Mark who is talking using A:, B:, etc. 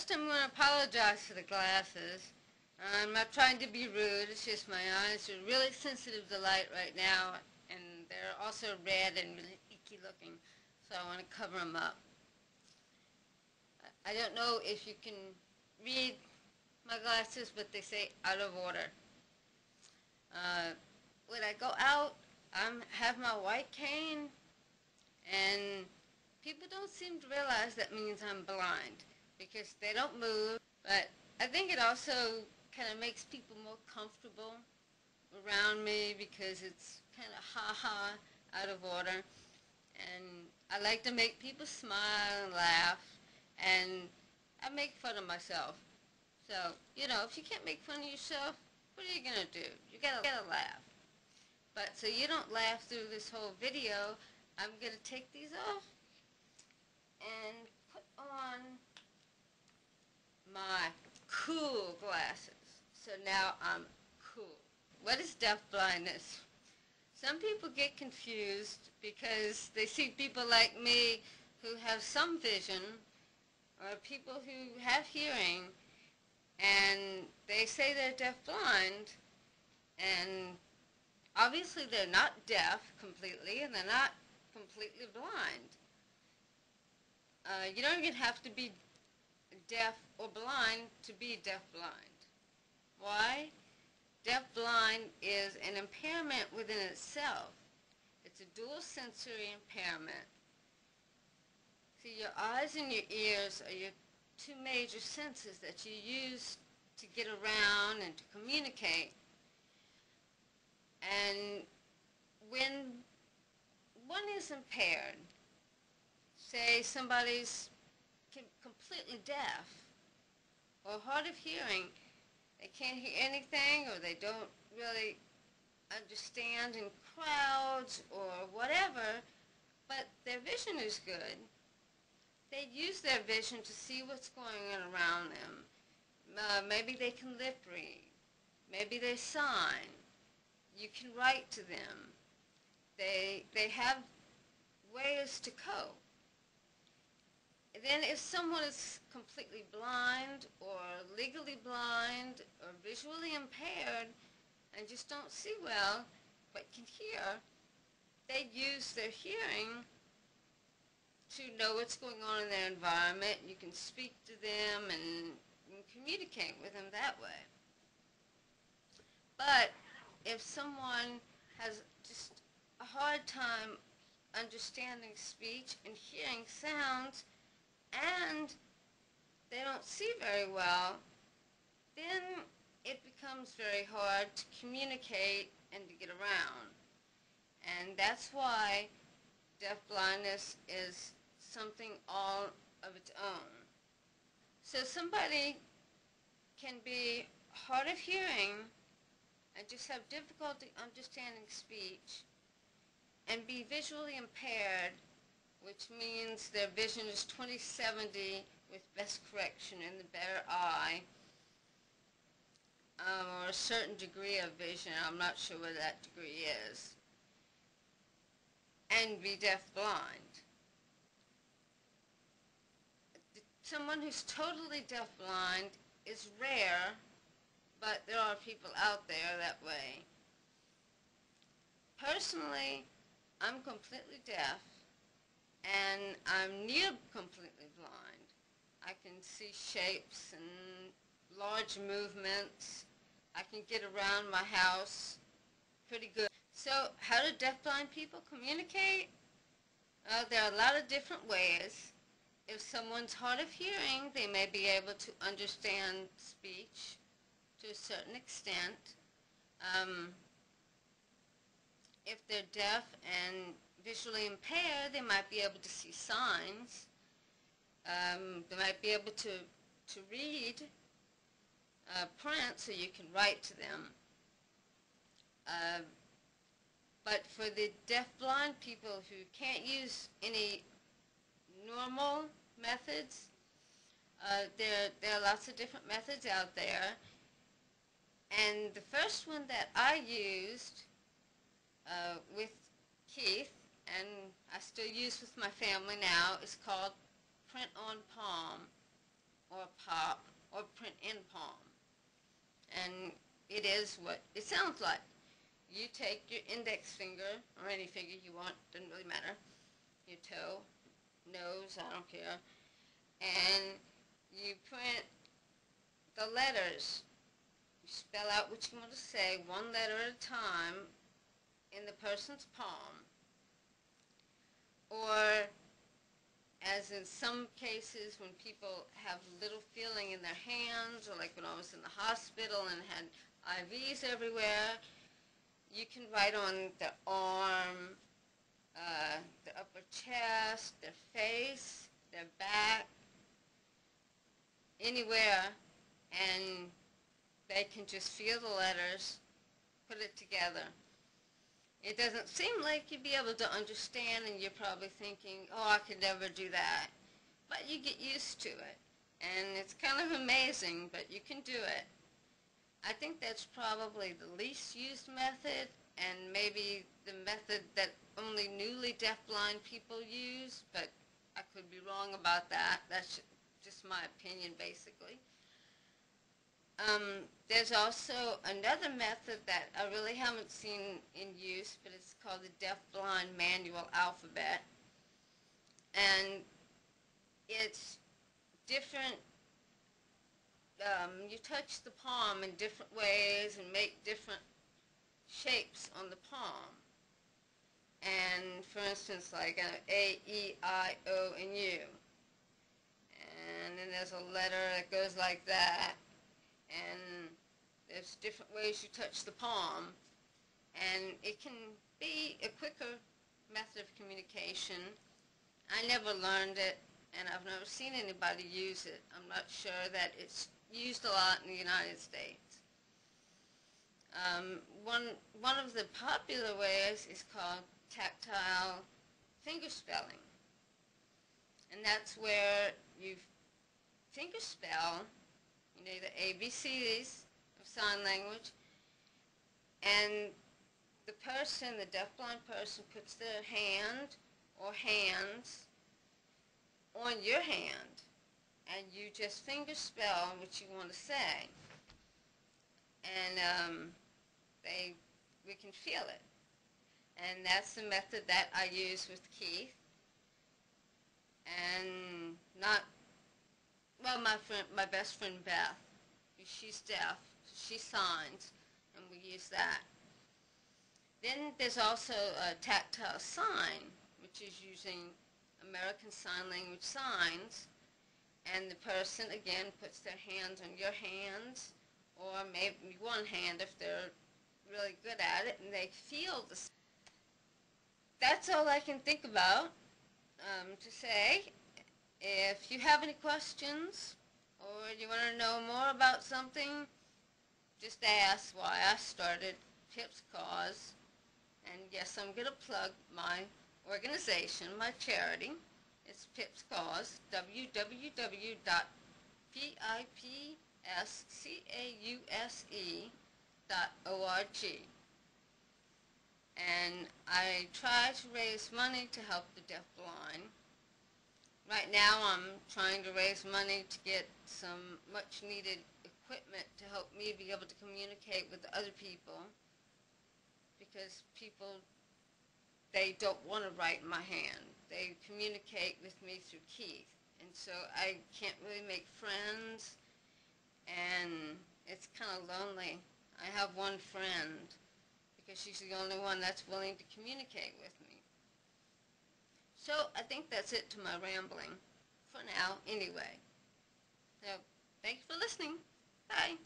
A: First, I'm going to apologize for the glasses. I'm not trying to be rude. It's just my eyes are really sensitive to light right now, and they're also red and really icky looking, so I want to cover them up. I don't know if you can read my glasses, but they say out of order. When I go out, I have my white cane, and people don't seem to realize that means I'm blind because they don't move, but I think it also kind of makes people more comfortable around me because it's kind of ha-ha out of order, and I like to make people smile and laugh, and I make fun of myself. So, you know, if you can't make fun of yourself, what are you going to do? You gotta laugh. But so you don't laugh through this whole video, I'm going to take these off and put on my cool glasses. So now I'm cool. What is deaf-blindness? Some people get confused because they see people like me who have some vision, or people who have hearing, and they say they're deaf-blind, and obviously they're not deaf completely, and they're not completely blind. You don't even have to be deaf or blind to be deaf-blind. Why? Deaf-blind is an impairment within itself. It's a dual sensory impairment. See, your eyes and your ears are your two major senses that you use to get around and to communicate. And when one is impaired, say somebody's completely deaf or hard of hearing, they can't hear anything, or they don't really understand in crowds or whatever, but their vision is good. They use their vision to see what's going on around them. Maybe they can lip read. Maybe they sign. You can write to them. They have ways to cope. And then if someone is completely blind or legally blind or visually impaired and just don't see well but can hear, they use their hearing to know what's going on in their environment. You can speak to them and communicate with them that way. But if someone has just a hard time understanding speech and hearing sounds, and they don't see very well, then it becomes very hard to communicate and to get around. And that's why deaf-blindness is something all of its own. So somebody can be hard of hearing and just have difficulty understanding speech and be visually impaired, which means their vision is 20/70 with best correction in the better eye, or a certain degree of vision. I'm not sure what that degree is, and be deaf-blind. Someone who's totally deaf-blind is rare, but there are people out there that way. Personally, I'm completely deaf, and I'm near completely blind. I can see shapes and large movements. I can get around my house pretty good. So how do deaf-blind people communicate? There are a lot of different ways. If someone's hard of hearing, they may be able to understand speech to a certain extent. If they're deaf and visually impaired, they might be able to see signs. They might be able to read print, so you can write to them. But for the deaf-blind people who can't use any normal methods, there are lots of different methods out there. And the first one that I used with Keith, and I still use with my family now, is called print on palm, or POP. it is what it sounds like. You take your index finger, or any finger you want, doesn't really matter, your toe, nose, I don't care, and you print the letters. You spell out what you want to say, one letter at a time, in the person's palm. Or, as in some cases, when people have little feeling in their hands, or like when I was in the hospital and had IVs everywhere, you can write on their arm, their upper chest, their face, their back, anywhere, and they can just feel the letters, put it together. It doesn't seem like you'd be able to understand, and you're probably thinking, oh, I could never do that. But you get used to it, and it's kind of amazing, but you can do it. I think that's probably the least used method, and maybe the method that only newly deafblind people use, but I could be wrong about that. That's just my opinion, basically. There's also another method that I really haven't seen in use, but it's called the deaf-blind manual alphabet. And it's different. You touch the palm in different ways and make different shapes on the palm. And for instance, like A, E, I, O, and U. And then there's a letter that goes like that. And there's different ways you touch the palm, and it can be a quicker method of communication. I never learned it, and I've never seen anybody use it. I'm not sure that it's used a lot in the United States. One of the popular ways is called tactile fingerspelling, and that's where you fingerspell, you know, the ABCs of sign language, and the person, the deafblind person, puts their hand or hands on your hand, and you just fingerspell what you want to say, and we can feel it. And that's the method that I use with Keith, and my best friend Beth, she's deaf, she signs, and we use that. Then there's also a tactile sign, which is using American Sign Language signs, and the person, again, puts their hands on your hands, or maybe one hand if they're really good at it, and they feel the. That's all I can think about to say. If you have any questions, or you want to know more about something, just ask why I started Pip's Cause. And yes, I'm going to plug my organization, my charity. It's Pip's Cause, www.pipscause.org. And I try to raise money to help the deafblind. Right now I'm trying to raise money to get some much needed equipment to help me be able to communicate with other people, because people, they don't want to write in my hand. They communicate with me through Keith, and so I can't really make friends, and it's kind of lonely. I have one friend, because she's the only one that's willing to communicate with me. So I think that's it to my rambling, for now, anyway. So, thank you for listening. Bye.